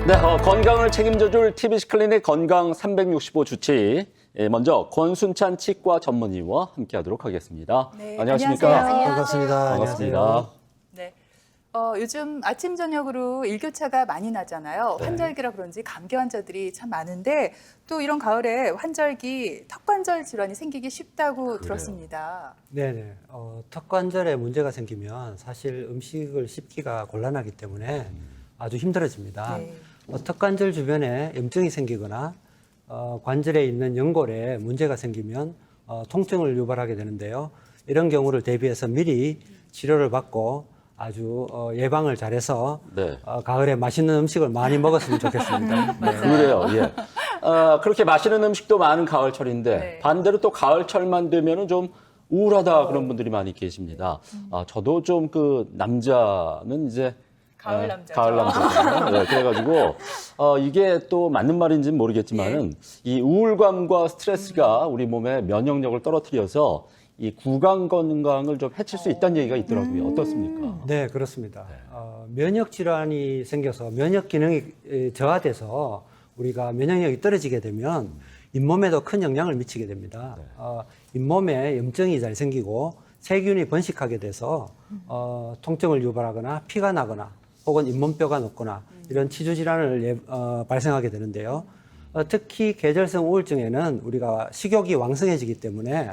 네, 건강을 책임져줄 TBC 클리닉 건강 365 주치. 먼저 권순찬 치과 전문의와 함께하도록 하겠습니다. 네, 안녕하십니까? 안녕하세요. 반갑습니다. 반갑습니다. 네. 요즘 아침 저녁으로 일교차가 많이 나잖아요. 네. 환절기라 그런지 감기 환자들이 참 많은데 또 이런 가을에 환절기 턱관절 질환이 생기기 쉽다고 들었습니다. 네네. 턱관절에 문제가 생기면 사실 음식을 씹기가 곤란하기 때문에 아주 힘들어집니다. 네. 턱관절 주변에 염증이 생기거나 관절에 있는 연골에 문제가 생기면 통증을 유발하게 되는데요. 이런 경우를 대비해서 미리 치료를 받고 아주 예방을 잘해서 네. 가을에 맛있는 음식을 많이 먹었으면 좋겠습니다. 네. 그래요, 예. 그렇게 맛있는 음식도 많은 가을철인데 네. 반대로 또 가을철만 되면은 좀 우울하다 그런 분들이 많이 계십니다. 저도 좀 그 남자는 이제 가을 남자죠. 가을 남자잖아요. 네, 그래가지고 이게 또 맞는 말인지는 모르겠지만은 이 우울감과 스트레스가 우리 몸의 면역력을 떨어뜨려서 이 구강 건강을 좀 해칠 수 있다는 얘기가 있더라고요. 어떻습니까? 네, 그렇습니다. 면역 질환이 생겨서 면역 기능이 저하돼서 우리가 면역력이 떨어지게 되면 잇몸에도 큰 영향을 미치게 됩니다. 잇몸에 염증이 잘 생기고 세균이 번식하게 돼서 통증을 유발하거나 피가 나거나 혹은 잇몸뼈가 녹거나 이런 치주 질환을 발생하게 되는데요. 특히 계절성 우울증에는 우리가 식욕이 왕성해지기 때문에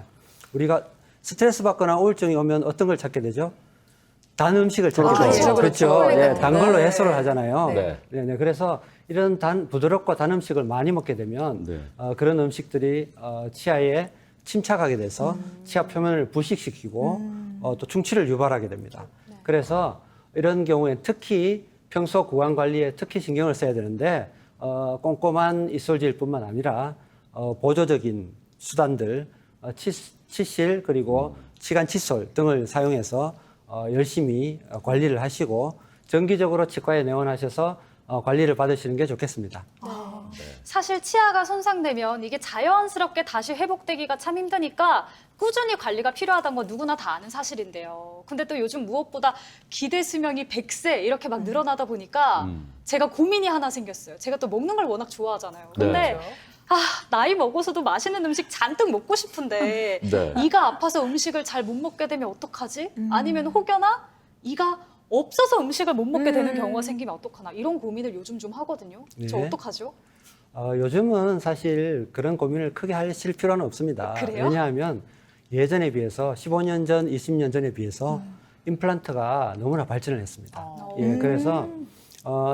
우리가 스트레스 받거나 우울증이 오면 어떤 걸 찾게 되죠? 단 음식을 찾게 되죠. 그렇죠. 네, 단 걸로 해소를 하잖아요. 네. 네, 그래서 이런 부드럽고 단 음식을 많이 먹게 되면 네. 그런 음식들이 치아에 침착하게 돼서 치아 표면을 부식시키고 또 충치를 유발하게 됩니다. 그래서 이런 경우에 특히 평소 구강 관리에 특히 신경을 써야 되는데 꼼꼼한 이솔질뿐만 아니라 보조적인 수단들 치실 그리고 치간 칫솔 등을 사용해서 열심히 관리를 하시고 정기적으로 치과에 내원하셔서 관리를 받으시는 게 좋겠습니다. 사실 치아가 손상되면 이게 자연스럽게 다시 회복되기가 참 힘드니까 꾸준히 관리가 필요하다는 건 누구나 다 아는 사실인데요. 근데 또 요즘 무엇보다 기대 수명이 100세 이렇게 막 늘어나다 보니까 제가 고민이 하나 생겼어요. 제가 또 먹는 걸 워낙 좋아하잖아요. 근데 네. 나이 먹어서도 맛있는 음식 잔뜩 먹고 싶은데 네. 이가 아파서 음식을 잘 못 먹게 되면 어떡하지? 아니면 혹여나 이가 없어서 음식을 못 먹게 되는 경우가 생기면 어떡하나 이런 고민을 요즘 좀 하거든요. 저 네. 어떡하죠? 요즘은 사실 그런 고민을 크게 하실 필요는 없습니다. 그래요? 왜냐하면 예전에 비해서 15년 전, 20년 전에 비해서 임플란트가 너무나 발전을 했습니다. 예, 그래서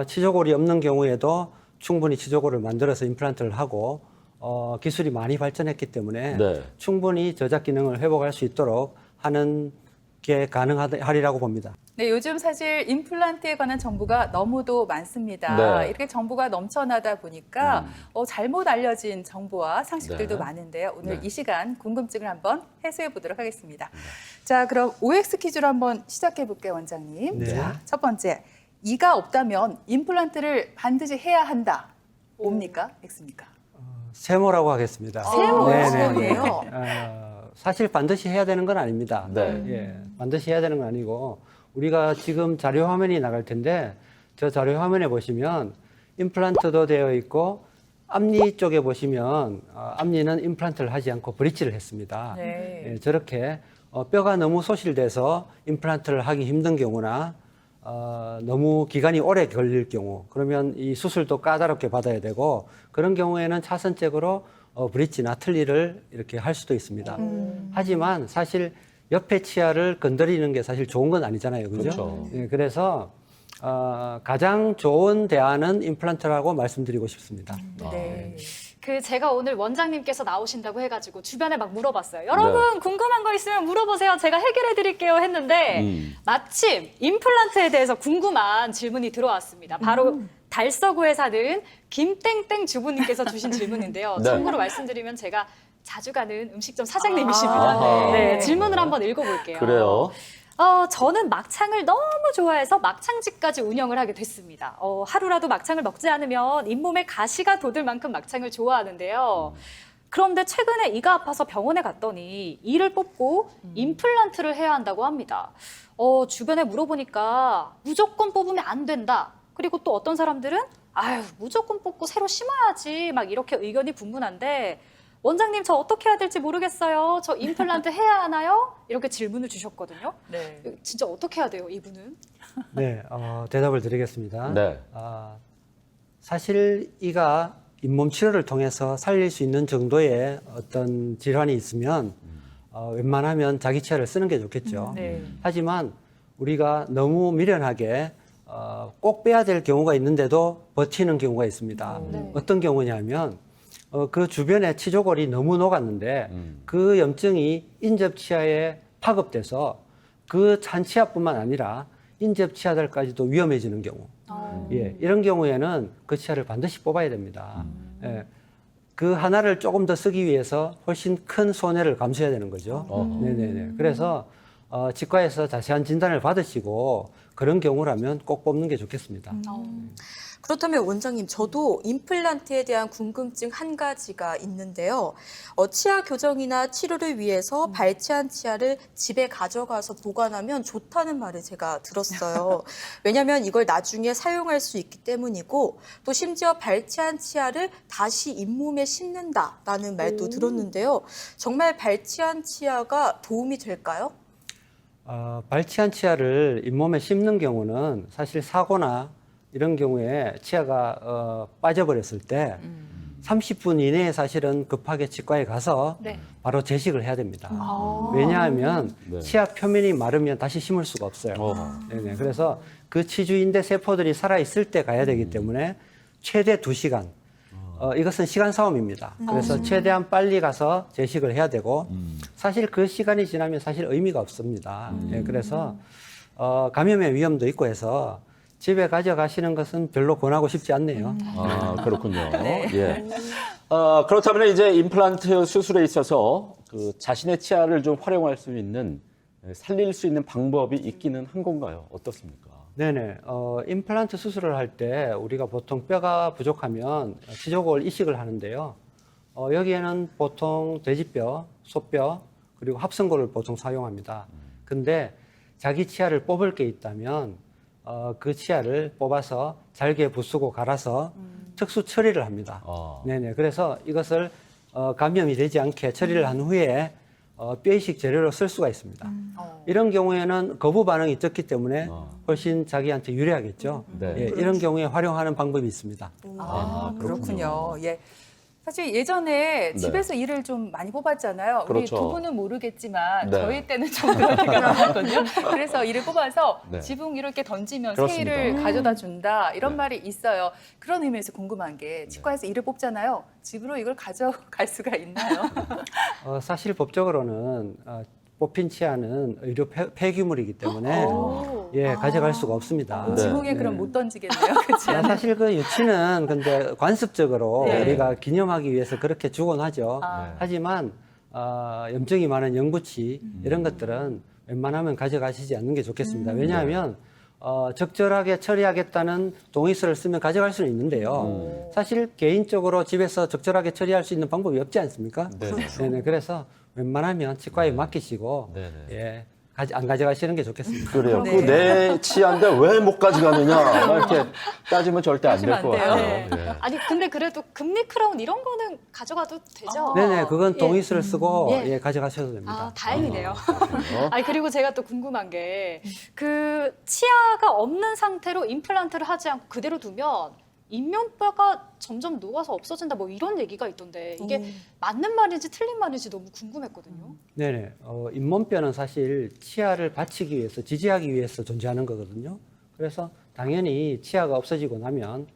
치조골이 없는 경우에도 충분히 치조골을 만들어서 임플란트를 하고 기술이 많이 발전했기 때문에 네. 충분히 저작 기능을 회복할 수 있도록 하는 게 가능하리라고 봅니다. 네, 요즘 사실 임플란트에 관한 정보가 너무도 많습니다. 네. 이렇게 정보가 넘쳐나다 보니까 잘못 알려진 정보와 상식들도 네. 많은데요. 오늘 네. 이 시간 궁금증을 한번 해소해 보도록 하겠습니다. 자, 그럼 OX 퀴즈로 한번 시작해 볼게요, 원장님. 네. 자, 첫 번째, 이가 없다면 임플란트를 반드시 해야 한다. 옵니까? X입니까? 세모라고 하겠습니다. 세모예요. 사실 반드시 해야 되는 건 아닙니다. 네. 예, 반드시 해야 되는 건 아니고 우리가 지금 자료 화면이 나갈 텐데 저 자료 화면에 보시면 임플란트도 되어 있고 앞니 쪽에 보시면 앞니는 임플란트를 하지 않고 브릿지를 했습니다. 네. 예, 저렇게 뼈가 너무 소실돼서 임플란트를 하기 힘든 경우나 너무 기간이 오래 걸릴 경우 그러면 이 수술도 까다롭게 받아야 되고 그런 경우에는 차선책으로 브릿지나 틀니를 이렇게 할 수도 있습니다. 하지만 사실 옆에 치아를 건드리는 게 사실 좋은 건 아니잖아요. 그죠? 그렇죠. 예, 그래서 가장 좋은 대안은 임플란트라고 말씀드리고 싶습니다. 네. 제가 오늘 원장님께서 나오신다고 해가지고 주변에 막 물어봤어요. 여러분 궁금한 거 있으면 물어보세요. 제가 해결해 드릴게요 했는데 마침 임플란트에 대해서 궁금한 질문이 들어왔습니다. 바로 달서구에 사는 김땡땡 주부님께서 주신 질문인데요. 네. 참고로 말씀드리면 제가 자주 가는 음식점 사장님이십니다. 아하. 네, 질문을 한번 읽어볼게요. 그래요? 저는 막창을 너무 좋아해서 막창집까지 운영을 하게 됐습니다. 하루라도 막창을 먹지 않으면 잇몸에 가시가 돋을 만큼 막창을 좋아하는데요. 그런데 최근에 이가 아파서 병원에 갔더니 이를 뽑고 임플란트를 해야 한다고 합니다. 주변에 물어보니까 무조건 뽑으면 안 된다. 그리고 또 어떤 사람들은 아유, 무조건 뽑고 새로 심어야지. 막 이렇게 의견이 분분한데 원장님 저 어떻게 해야 될지 모르겠어요. 저 임플란트 해야 하나요? 이렇게 질문을 주셨거든요. 네. 진짜 어떻게 해야 돼요, 이분은? 네, 대답을 드리겠습니다. 네. 사실 이가 잇몸 치료를 통해서 살릴 수 있는 정도의 어떤 질환이 있으면 웬만하면 자기 치아를 쓰는 게 좋겠죠. 네. 하지만 우리가 너무 미련하게 꼭 빼야 될 경우가 있는데도 버티는 경우가 있습니다. 네. 어떤 경우냐면 그 주변에 치조골이 너무 녹았는데 그 염증이 인접 치아에 파급돼서 그 잔치아뿐만 아니라 인접 치아들까지도 위험해지는 경우. 예, 이런 경우에는 그 치아를 반드시 뽑아야 됩니다. 예, 그 하나를 조금 더 쓰기 위해서 훨씬 큰 손해를 감수해야 되는 거죠. 네네네. 그래서 치과에서 자세한 진단을 받으시고 그런 경우라면 꼭 뽑는 게 좋겠습니다. 그렇다면 원장님, 저도 임플란트에 대한 궁금증 한 가지가 있는데요. 치아 교정이나 치료를 위해서 발치한 치아를 집에 가져가서 보관하면 좋다는 말을 제가 들었어요. 왜냐하면 이걸 나중에 사용할 수 있기 때문이고 또 심지어 발치한 치아를 다시 잇몸에 심는다라는 말도 들었는데요. 정말 발치한 치아가 도움이 될까요? 발치한 치아를 잇몸에 심는 경우는 사실 사고나 이런 경우에 치아가 빠져버렸을 때 30분 이내에 사실은 급하게 치과에 가서 네. 바로 제식을 해야 됩니다. 왜냐하면 네. 치아 표면이 마르면 다시 심을 수가 없어요. 네네. 그래서 그 치주인대 세포들이 살아있을 때 가야 되기 때문에 최대 2시간. 이것은 시간 싸움입니다. 그래서 최대한 빨리 가서 제식을 해야 되고 사실 그 시간이 지나면 사실 의미가 없습니다. 예, 그래서 감염의 위험도 있고 해서 집에 가져가시는 것은 별로 권하고 싶지 않네요. 그렇군요. 예. 그렇다면 이제 임플란트 수술에 있어서 그 자신의 치아를 좀 활용할 수 있는, 살릴 수 있는 방법이 있기는 한 건가요? 어떻습니까? 네네. 임플란트 수술을 할 때 우리가 보통 뼈가 부족하면 치조골 이식을 하는데요. 여기에는 보통 돼지뼈, 소뼈, 그리고 합성골을 보통 사용합니다. 근데 자기 치아를 뽑을 게 있다면 그 치아를 뽑아서 잘게 부수고 갈아서 특수 처리를 합니다. 네네. 그래서 이것을 감염이 되지 않게 처리를 한 후에 뼈 이식 재료로 쓸 수가 있습니다. 이런 경우에는 거부 반응이 적기 때문에 훨씬 자기한테 유리하겠죠. 네. 예, 이런 경우에 활용하는 방법이 있습니다. 그렇군요. 예. 사실 예전에 네. 집에서 이를 좀 많이 뽑았잖아요. 그렇죠. 우리 두 분은 모르겠지만 네. 저희 때는 좀 그런 얘기가 나왔거든요. 그래서 이를 뽑아서 네. 지붕 이렇게 던지면 그렇습니다. 새 이를 가져다 준다 이런 네. 말이 있어요. 그런 의미에서 궁금한 게 치과에서 이를 뽑잖아요. 집으로 이걸 가져갈 수가 있나요? 사실 법적으로는 뽑힌 치아는 의료 폐기물이기 때문에 예, 가져갈 수가 없습니다. 네. 지붕에 그럼 못 던지겠네요. 그렇지? 사실 그 유치는 근데 관습적으로 네. 우리가 기념하기 위해서 그렇게 주곤 하죠. 아. 하지만 염증이 많은 영구치 이런 것들은 웬만하면 가져가시지 않는 게 좋겠습니다. 왜냐하면 적절하게 처리하겠다는 동의서를 쓰면 가져갈 수는 있는데요. 사실 개인적으로 집에서 적절하게 처리할 수 있는 방법이 없지 않습니까? 네네. 네네. 그래서 웬만하면 치과에 맡기시고 네네. 예, 안 가져가시는 게 좋겠습니다. 그래요. 네. 그 내 치아인데 왜 못 가져가느냐 막 이렇게 따지면 절대 안 될 것 그러시면 안 같아요. 돼요. 예. 아니 근데 그래도 금리 크라운 이런 거는 가져가도 되죠? 네네, 그건 예. 동의서를 쓰고 예. 예, 가져가셔도 됩니다. 아, 다행이네요. 그래요? 아니 그리고 제가 또 궁금한 게 그 치아가 없는 상태로 임플란트를 하지 않고 그대로 두면 인면뼈가 점점 녹아서 없어진다 뭐 이런 얘기가 있던데 이게 맞는 말인지 틀린 말인지 너무 궁금했거든요. 네네. 잇몸뼈는 사실 치아를 받치기 위해서, 지지하기 위해서 존재하는 거거든요. 그래서 당연히 치아가 없어지고 나면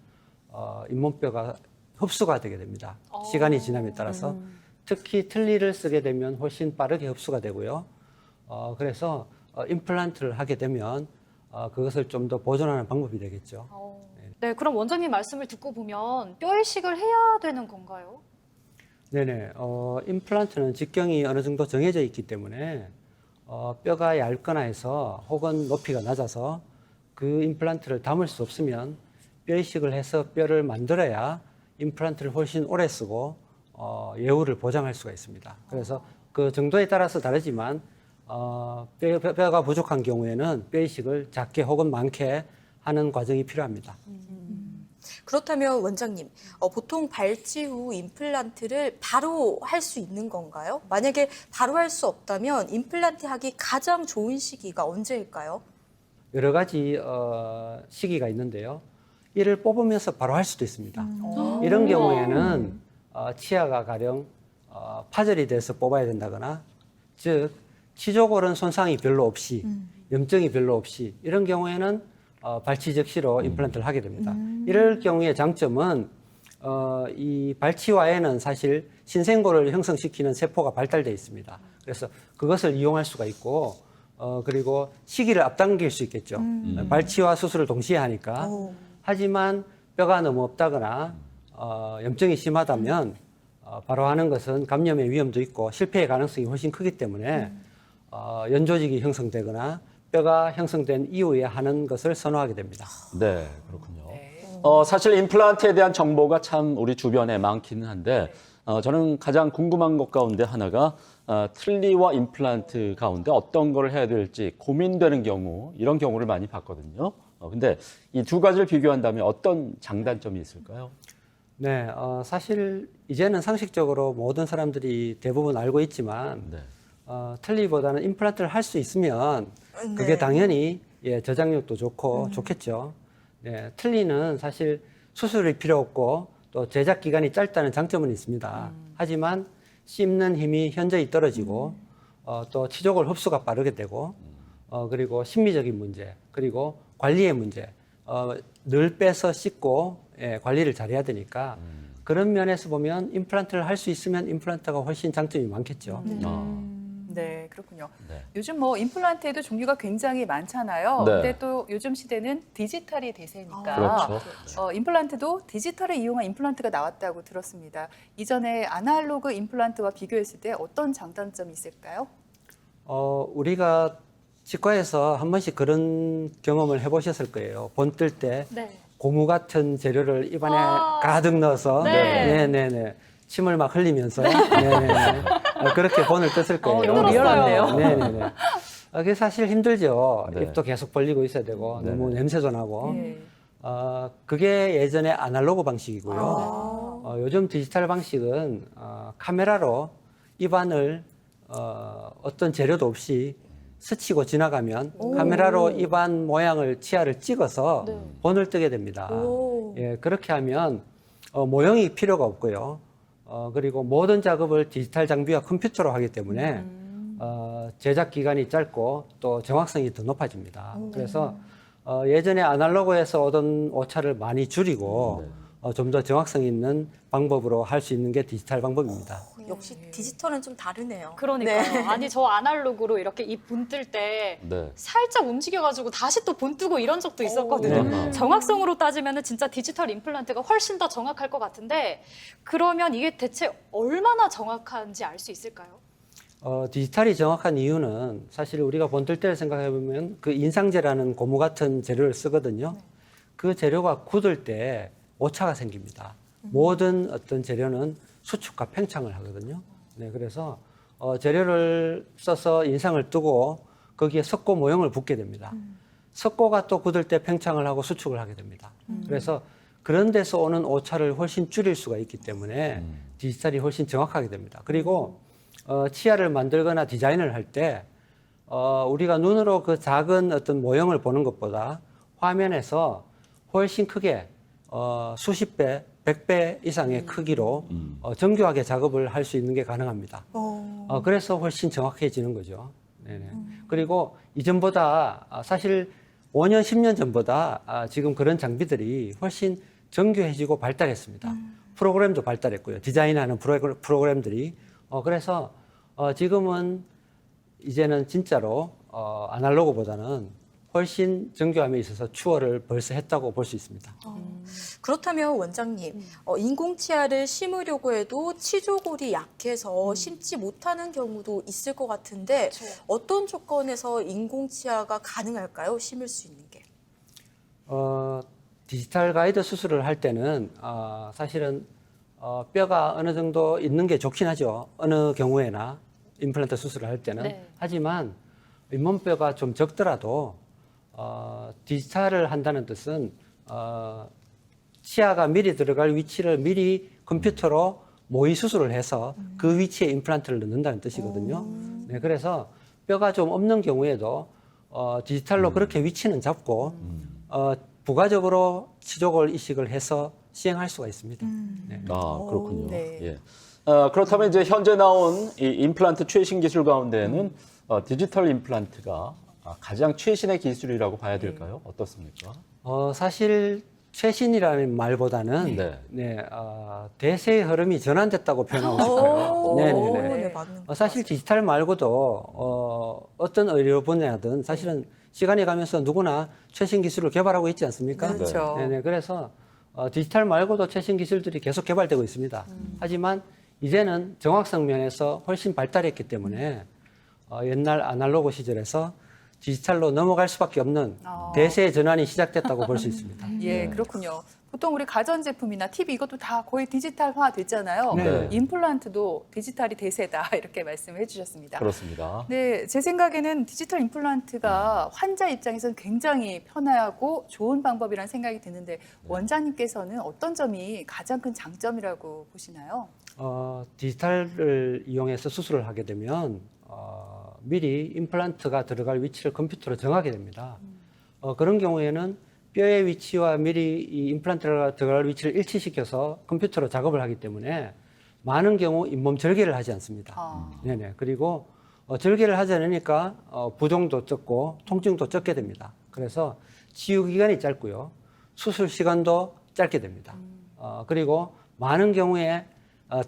잇몸뼈가 흡수가 되게 됩니다. 시간이 지남에 따라서. 특히 틀니를 쓰게 되면 훨씬 빠르게 흡수가 되고요. 그래서 임플란트를 하게 되면 그것을 좀 더 보존하는 방법이 되겠죠. 네, 그럼 원장님 말씀을 듣고 보면 뼈 이식을 해야 되는 건가요? 네네. 임플란트는 직경이 어느 정도 정해져 있기 때문에 뼈가 얇거나 해서 혹은 높이가 낮아서 그 임플란트를 담을 수 없으면 뼈 이식을 해서 뼈를 만들어야 임플란트를 훨씬 오래 쓰고 예후를 보장할 수가 있습니다. 그래서 그 정도에 따라서 다르지만 뼈가 부족한 경우에는 뼈 이식을 작게 혹은 많게 하는 과정이 필요합니다. 그렇다면 원장님, 보통 발치 후 임플란트를 바로 할 수 있는 건가요? 만약에 바로 할 수 없다면 임플란트 하기 가장 좋은 시기가 언제일까요? 여러 가지 시기가 있는데요. 이를 뽑으면서 바로 할 수도 있습니다. 이런 경우에는 치아가 가령 파절이 돼서 뽑아야 된다거나, 즉 치조골은 손상이 별로 없이, 염증이 별로 없이, 이런 경우에는 발치 즉시로 임플란트를 하게 됩니다. 이럴 경우의 장점은 이 발치와에는 사실 신생골을 형성시키는 세포가 발달되어 있습니다. 그래서 그것을 이용할 수가 있고, 그리고 시기를 앞당길 수 있겠죠. 발치와 수술을 동시에 하니까. 하지만 뼈가 너무 없다거나 염증이 심하다면 바로 하는 것은 감염의 위험도 있고 실패의 가능성이 훨씬 크기 때문에 연조직이 형성되거나 뼈가 형성된 이후에 하는 것을 선호하게 됩니다. 네, 그렇군요. 사실 임플란트에 대한 정보가 참 우리 주변에 많기는 한데 저는 가장 궁금한 것 가운데 하나가 틀니와 임플란트 가운데 어떤 걸 해야 될지 고민되는 경우, 이런 경우를 많이 봤거든요. 근데 이 두 가지를 비교한다면 어떤 장단점이 있을까요? 네, 사실 이제는 상식적으로 모든 사람들이 대부분 알고 있지만 네. 틀니보다는 임플란트를 할 수 있으면 그게 당연히 저장력도 좋고 좋겠죠. 네, 틀니는 사실 수술이 필요 없고 또 제작 기간이 짧다는 장점은 있습니다. 하지만 씹는 힘이 현저히 떨어지고 또 치조골 흡수가 빠르게 되고 그리고 심미적인 문제, 그리고 관리의 문제, 늘 빼서 씻고 관리를 잘해야 되니까 그런 면에서 보면 임플란트를 할 수 있으면 임플란트가 훨씬 장점이 많겠죠. 네, 그렇군요. 네. 요즘 뭐 임플란트에도 종류가 굉장히 많잖아요. 네. 근데 또 요즘 시대는 디지털이 대세니까 그렇죠. 임플란트도 디지털을 이용한 임플란트가 나왔다고 들었습니다. 이전에 아날로그 임플란트와 비교했을 때 어떤 장단점이 있을까요? 우리가 치과에서 한 번씩 그런 경험을 해보셨을 거예요. 본 뜰 때 네. 고무 같은 재료를 입안에 아. 가득 넣어서 네. 네네네 침을 막 흘리면서 네네네 그렇게 본을 떴을 거예요. 너무 리얼한데요. 네네네. 그게 사실 힘들죠. 네. 입도 계속 벌리고 있어야 되고 네네. 너무 냄새도 나고. 네. 그게 예전에 아날로그 방식이고요. 요즘 디지털 방식은 카메라로 입안을 어떤 재료도 없이 스치고 지나가면 카메라로 입안 모양을 치아를 찍어서 네. 본을 뜨게 됩니다. 오. 예, 그렇게 하면 모형이 필요가 없고요. 그리고 모든 작업을 디지털 장비와 컴퓨터로 하기 때문에 제작 기간이 짧고 또 정확성이 더 높아집니다. 그래서 예전에 아날로그에서 오던 오차를 많이 줄이고 좀 더 정확성 있는 방법으로 할 수 있는 게 디지털 방법입니다. 역시 디지털은 좀 다르네요. 그러니까요. 아니 저 아날로그로 이렇게 입 본 뜰 때 네. 살짝 움직여가지고 다시 또 본 뜨고 이런 적도 있었거든요. 네. 정확성으로 따지면 진짜 디지털 임플란트가 훨씬 더 정확할 것 같은데 그러면 이게 대체 얼마나 정확한지 알 수 있을까요? 디지털이 정확한 이유는 사실 우리가 본뜰 때를 생각해 보면 그 인상제라는 고무 같은 재료를 쓰거든요. 그 재료가 굳을 때 오차가 생깁니다. 모든 어떤 재료는 수축과 팽창을 하거든요. 네, 그래서 재료를 써서 인상을 뜨고 거기에 석고 모형을 붓게 됩니다. 석고가 또 굳을 때 팽창을 하고 수축을 하게 됩니다. 그래서 그런 데서 오는 오차를 훨씬 줄일 수가 있기 때문에 디지털이 훨씬 정확하게 됩니다. 그리고 치아를 만들거나 디자인을 할 때 우리가 눈으로 그 작은 어떤 모형을 보는 것보다 화면에서 훨씬 크게 수십 배, 100배 이상의 크기로 정교하게 작업을 할 수 있는 게 가능합니다. 그래서 훨씬 정확해지는 거죠. 네네. 그리고 이전보다 사실 5년, 10년 전보다 지금 그런 장비들이 훨씬 정교해지고 발달했습니다. 프로그램도 발달했고요. 디자인하는 프로그램들이. 그래서 지금은 이제는 진짜로 아날로그보다는 훨씬 정교함에 있어서 추월을 벌써 했다고 볼 수 있습니다. 그렇다면 원장님, 인공치아를 심으려고 해도 치조골이 약해서 심지 못하는 경우도 있을 것 같은데 어떤 조건에서 인공치아가 가능할까요? 심을 수 있는 게? 디지털 가이드 수술을 할 때는 사실은 뼈가 어느 정도 있는 게 좋긴 하죠. 어느 경우에나 임플란트 수술을 할 때는. 네. 하지만 잇몸뼈가 좀 적더라도 디지털을 한다는 뜻은 치아가 미리 들어갈 위치를 미리 컴퓨터로 모의 수술을 해서 그 위치에 임플란트를 넣는다는 뜻이거든요. 네, 그래서 뼈가 좀 없는 경우에도 디지털로 그렇게 위치는 잡고 부가적으로 치조골 이식을 해서 시행할 수가 있습니다. 네. 아, 그렇군요. 네. 예. 그렇다면 이제 현재 나온 이 임플란트 최신 기술 가운데는 디지털 임플란트가 가장 최신의 기술이라고 봐야 될까요? 어떻습니까? 사실 최신이라는 말보다는 대세의 흐름이 전환됐다고 표현하고 싶어요. 네, 맞는 것 사실 디지털 말고도 어떤 의료 분야든 사실은 시간이 가면서 누구나 최신 기술을 개발하고 있지 않습니까? 그렇죠. 네네. 그래서 디지털 말고도 최신 기술들이 계속 개발되고 있습니다. 하지만 이제는 정확성 면에서 훨씬 발달했기 때문에 옛날 아날로그 시절에서 디지털로 넘어갈 수밖에 없는 대세의 전환이 시작됐다고 볼 수 있습니다. 예, 그렇군요. 보통 우리 가전제품이나 TV 이것도 다 거의 디지털화 됐잖아요. 네. 임플란트도 디지털이 대세다 이렇게 말씀을 해주셨습니다. 그렇습니다. 네, 제 생각에는 디지털 임플란트가 환자 입장에서는 굉장히 편하고 좋은 방법이라는 생각이 드는데 원장님께서는 어떤 점이 가장 큰 장점이라고 보시나요? 디지털을 이용해서 수술을 하게 되면 미리 임플란트가 들어갈 위치를 컴퓨터로 정하게 됩니다. 그런 경우에는 뼈의 위치와 미리 이 임플란트가 들어갈 위치를 일치시켜서 컴퓨터로 작업을 하기 때문에 많은 경우 잇몸 절개를 하지 않습니다. 네네. 그리고 절개를 하지 않으니까 부종도 적고 통증도 적게 됩니다. 그래서 치유 기간이 짧고요. 수술 시간도 짧게 됩니다. 그리고 많은 경우에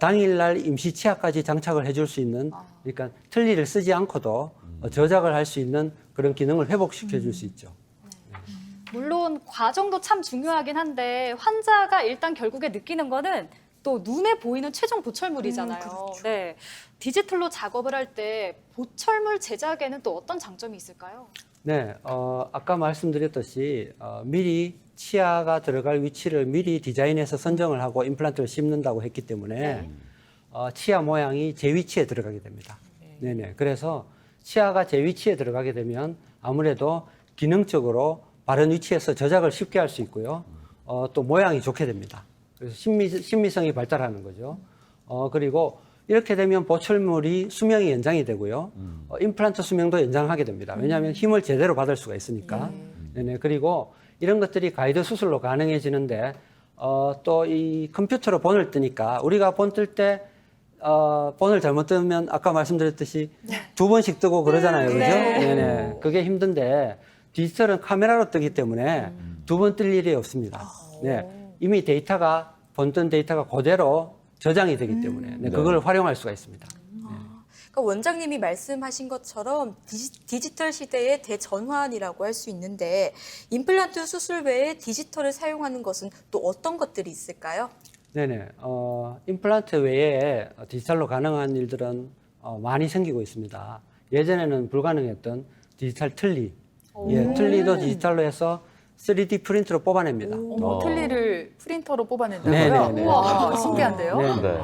당일날 임시 치아까지 장착을 해줄 수 있는, 그러니까 틀니를 쓰지 않고도 저작을 할 수 있는 그런 기능을 회복시켜 줄 수 있죠. 물론 과정도 참 중요하긴 한데 환자가 일단 결국에 느끼는 거는 또 눈에 보이는 최종 보철물이잖아요. 그렇죠. 네, 디지털로 작업을 할 때 보철물 제작에는 또 어떤 장점이 있을까요? 네, 아까 말씀드렸듯이 미리 치아가 들어갈 위치를 미리 디자인해서 선정을 하고 임플란트를 심는다고 했기 때문에 치아 모양이 제 위치에 들어가게 됩니다. 네네. 그래서 치아가 제 위치에 들어가게 되면 아무래도 기능적으로 바른 위치에서 저작을 쉽게 할 수 있고요. 또 모양이 좋게 됩니다. 그래서 심미성이 발달하는 거죠. 그리고 이렇게 되면 보철물이 수명이 연장이 되고요. 임플란트 수명도 연장하게 됩니다. 왜냐하면 힘을 제대로 받을 수가 있으니까. 네네. 그리고 이런 것들이 가이드 수술로 가능해지는데 또 이 컴퓨터로 본을 뜨니까 우리가 본 뜰 때 본을 잘못 뜨면 아까 말씀드렸듯이 두 번씩 뜨고 그러잖아요. 그죠? 네네. 그게 힘든데 디지털은 카메라로 뜨기 때문에 두 번 뜰 일이 없습니다. 네. 이미 데이터가 본뜬 데이터가 그대로 저장이 되기 때문에 그걸 활용할 수가 있습니다. 그러니까 원장님이 말씀하신 것처럼 디지털 시대의 대전환이라고 할 수 있는데 임플란트 수술 외에 디지털을 사용하는 것은 또 어떤 것들이 있을까요? 네네. 임플란트 외에 디지털로 가능한 일들은 많이 생기고 있습니다. 예전에는 불가능했던 디지털 틀니. 예, 틀니도 디지털로 해서 3D 프린트로 뽑아냅니다. 틀니를 프린터로 뽑아낸다고요? 네네네. 우와, 신기한데요? 네.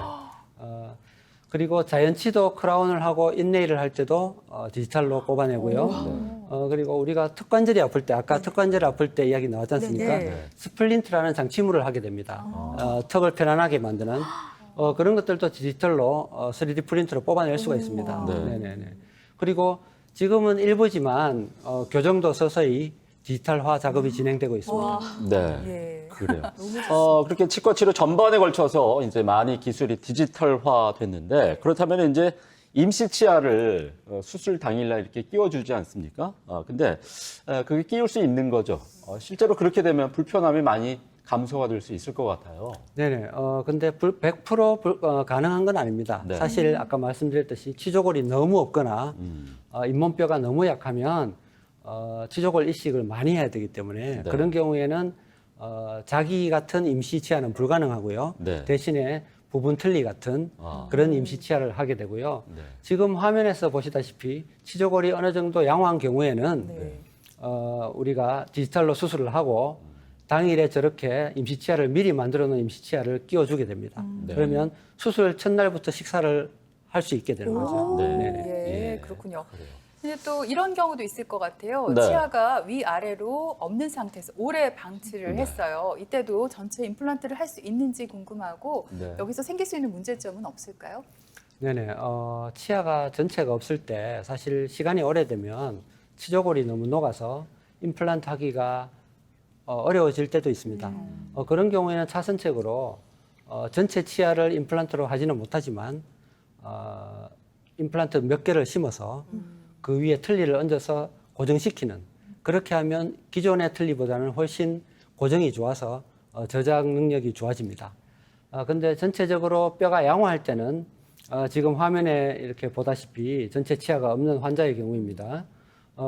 그리고 자연치도 크라운을 하고 인레이를 할 때도 디지털로 뽑아내고요. 그리고 우리가 턱관절이 아플 때, 아까 턱관절 아플 때 이야기 나왔지 않습니까? 네. 스플린트라는 장치물을 하게 됩니다. 턱을 편안하게 만드는 그런 것들도 디지털로 3D 프린트로 뽑아낼 수가 있습니다. 네네네. 그리고 지금은 일부지만 교정도 서서히 디지털화 작업이 진행되고 있습니다. 네. 예. 그래요. 그렇게 치과 치료 전반에 걸쳐서 이제 많이 기술이 디지털화 됐는데 그렇다면 이제 임시 치아를 수술 당일날 이렇게 끼워주지 않습니까? 근데 그게 끼울 수 있는 거죠. 실제로 그렇게 되면 불편함이 많이 감소가 될 수 있을 것 같아요. 네네. 근데 100% 가능한 건 아닙니다. 네. 사실 아까 말씀드렸듯이 치조골이 너무 없거나 잇몸뼈가 너무 약하면 치조골 이식을 많이 해야 되기 때문에 네. 그런 경우에는 자기 같은 임시 치아는 불가능하고요. 네. 대신에 부분 틀니 같은 그런 임시 치아를 하게 되고요. 네. 지금 화면에서 보시다시피 치조골이 어느 정도 양호한 경우에는 우리가 디지털로 수술을 하고 당일에 저렇게 임시 치아를 미리 만들어 놓은 임시 치아를 끼워주게 됩니다. 네. 그러면 수술 첫날부터 식사를 할 수 있게 되는 거죠. 네. 네네. 예, 예. 그렇군요. 그래요. 근데 또 이런 경우도 있을 것 같아요. 네. 치아가 위아래로 없는 상태에서 오래 방치를 네. 했어요. 이때도 전체 임플란트를 할 수 있는지 궁금하고 네. 여기서 생길 수 있는 문제점은 없을까요? 네네. 치아가 전체가 없을 때 사실 시간이 오래되면 치조골이 너무 녹아서 임플란트 하기가 어려워질 때도 있습니다. 그런 경우에는 차선책으로 전체 치아를 임플란트로 하지는 못하지만 임플란트 몇 개를 심어서 그 위에 틀니를 얹어서 고정시키는, 그렇게 하면 기존의 틀니보다는 훨씬 고정이 좋아서 저작 능력이 좋아집니다. 근데 전체적으로 뼈가 양호할 때는 지금 화면에 이렇게 보다시피 전체 치아가 없는 환자의 경우입니다.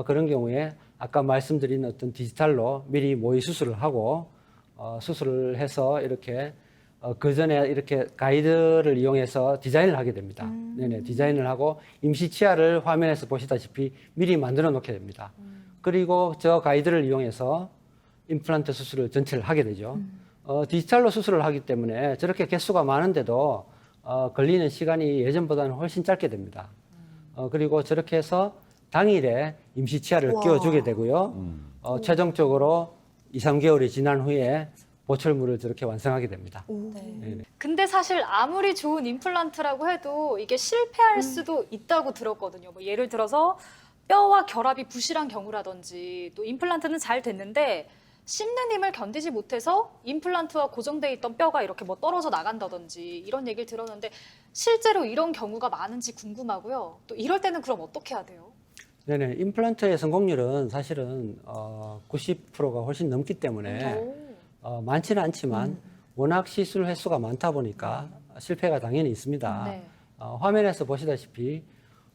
그런 경우에 아까 말씀드린 어떤 디지털로 미리 모의 수술을 하고 수술을 해서 이렇게 그 전에 이렇게 가이드를 이용해서 디자인을 하게 됩니다. 네네, 디자인을 하고 임시 치아를 화면에서 보시다시피 미리 만들어 놓게 됩니다. 그리고 저 가이드를 이용해서 임플란트 수술을 전체를 하게 되죠. 디지털로 수술을 하기 때문에 저렇게 개수가 많은데도 걸리는 시간이 예전보다는 훨씬 짧게 됩니다. 그리고 저렇게 해서 당일에 임시 치아를 와. 끼워주게 되고요. 최종적으로 2, 3개월이 지난 후에 보철물을 저렇게 완성하게 됩니다. 네네. 근데 사실 아무리 좋은 임플란트라고 해도 이게 실패할 수도 있다고 들었거든요. 뭐 예를 들어서 뼈와 결합이 부실한 경우라든지 또 임플란트는 잘 됐는데 씹는 힘을 견디지 못해서 임플란트와 고정돼 있던 뼈가 이렇게 뭐 떨어져 나간다든지 이런 얘기를 들었는데 실제로 이런 경우가 많은지 궁금하고요. 또 이럴 때는 그럼 어떻게 해야 돼요? 네네. 임플란트의 성공률은 사실은 90%가 훨씬 넘기 때문에 많지는 않지만 워낙 시술 횟수가 많다 보니까 실패가 당연히 있습니다. 네. 화면에서 보시다시피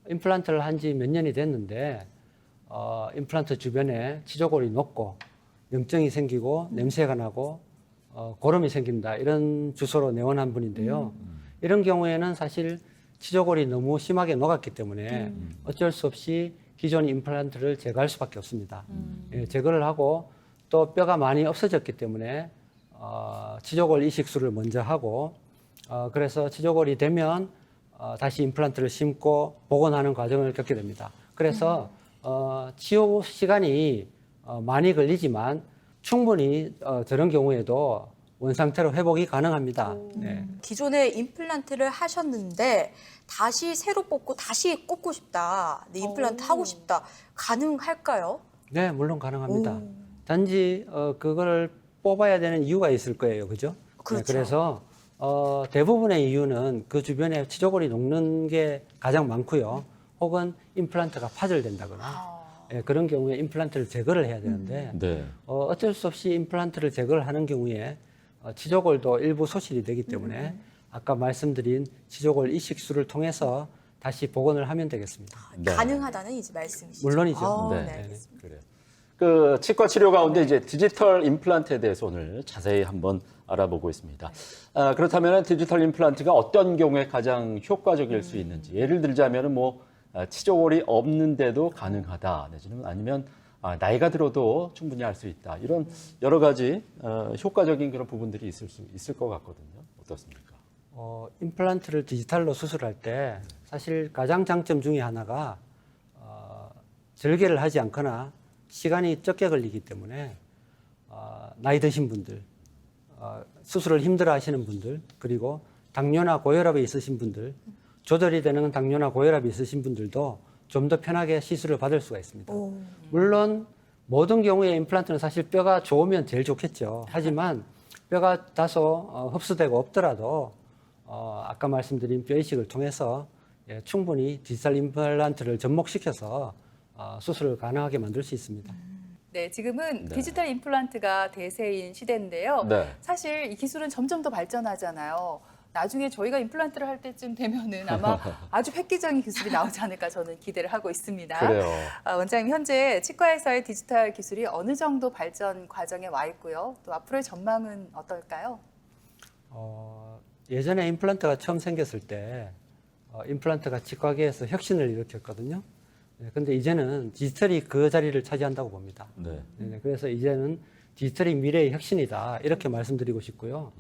임플란트를 한 지 몇 년이 됐는데 임플란트 주변에 치조골이 녹고 염증이 생기고 냄새가 나고 고름이 생긴다, 이런 주소로 내원한 분인데요. 이런 경우에는 사실 치조골이 너무 심하게 녹았기 때문에 어쩔 수 없이 기존 임플란트를 제거할 수밖에 없습니다. 예, 제거를 하고 또 뼈가 많이 없어졌기 때문에 치조골 이식술을 먼저 하고 그래서 치조골이 되면 다시 임플란트를 심고 복원하는 과정을 겪게 됩니다. 그래서 치유 시간이 많이 걸리지만 충분히 저런 경우에도 원상태로 회복이 가능합니다. 네. 기존에 임플란트를 하셨는데 다시 새로 뽑고 다시 꽂고 싶다. 네, 임플란트 하고 싶다. 가능할까요? 네, 물론 가능합니다. 단지 그걸 뽑아야 되는 이유가 있을 거예요, 그죠? 그렇죠. 네, 그래서 대부분의 이유는 그 주변에 치조골이 녹는 게 가장 많고요. 혹은 임플란트가 파절된다거나 그런 경우에 임플란트를 제거를 해야 되는데 네. 어쩔 수 없이 임플란트를 제거를 하는 경우에 치조골도 일부 소실이 되기 때문에 아까 말씀드린 치조골 이식술을 통해서 다시 복원을 하면 되겠습니다. 네. 가능하다는 이제 말씀이시죠? 물론이죠. 네, 네. 알겠습니다. 그래요. 그 치과 치료 가운데 이제 디지털 임플란트에 대해서 오늘 자세히 한번 알아보고 있습니다. 그렇다면 디지털 임플란트가 어떤 경우에 가장 효과적일 수 있는지, 예를 들자면은 뭐 치조골이 없는데도 가능하다, 내지는 아니면 나이가 들어도 충분히 할 수 있다, 이런 여러 가지 효과적인 그런 부분들이 있을 수 있을 것 같거든요. 어떻습니까? 임플란트를 디지털로 수술할 때 사실 가장 장점 중에 하나가 절개를 하지 않거나 시간이 적게 걸리기 때문에 나이 드신 분들, 수술을 힘들어 하시는 분들, 그리고 당뇨나 고혈압이 있으신 분들, 조절이 되는 당뇨나 고혈압이 있으신 분들도 좀 더 편하게 시술을 받을 수가 있습니다. 물론 모든 경우에 임플란트는 사실 뼈가 좋으면 제일 좋겠죠. 하지만 뼈가 다소 흡수되고 없더라도 아까 말씀드린 뼈 이식을 통해서 충분히 디지털 임플란트를 접목시켜서 수술을 가능하게 만들 수 있습니다. 네, 지금은 네. 디지털 임플란트가 대세인 시대인데요. 네. 사실 이 기술은 점점 더 발전하잖아요. 나중에 저희가 임플란트를 할 때쯤 되면은 아마 아주 획기적인 기술이 나오지 않을까 저는 기대를 하고 있습니다. 그래요. 원장님, 현재 치과에서의 디지털 기술이 어느 정도 발전 과정에 와 있고요. 또 앞으로의 전망은 어떨까요? 예전에 임플란트가 처음 생겼을 때 임플란트가 치과계에서 혁신을 일으켰거든요. 근데 이제는 디지털이 그 자리를 차지한다고 봅니다. 네. 그래서 이제는 디지털이 미래의 혁신이다, 이렇게 말씀드리고 싶고요.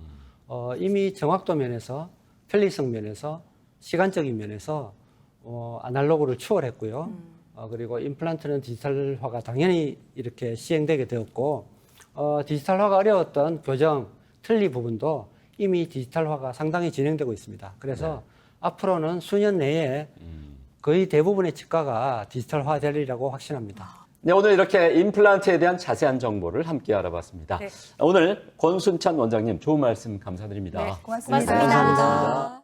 이미 정확도 면에서, 편리성 면에서, 시간적인 면에서 아날로그를 추월했고요. 그리고 임플란트는 디지털화가 당연히 이렇게 시행되게 되었고 디지털화가 어려웠던 교정, 틀니 부분도 이미 디지털화가 상당히 진행되고 있습니다. 그래서 앞으로는 수년 내에 거의 대부분의 치과가 디지털화 되리라고 확신합니다. 네, 오늘 이렇게 임플란트에 대한 자세한 정보를 함께 알아봤습니다. 네. 오늘 권순찬 원장님 좋은 말씀 감사드립니다. 네, 고맙습니다. 고맙습니다. 감사합니다.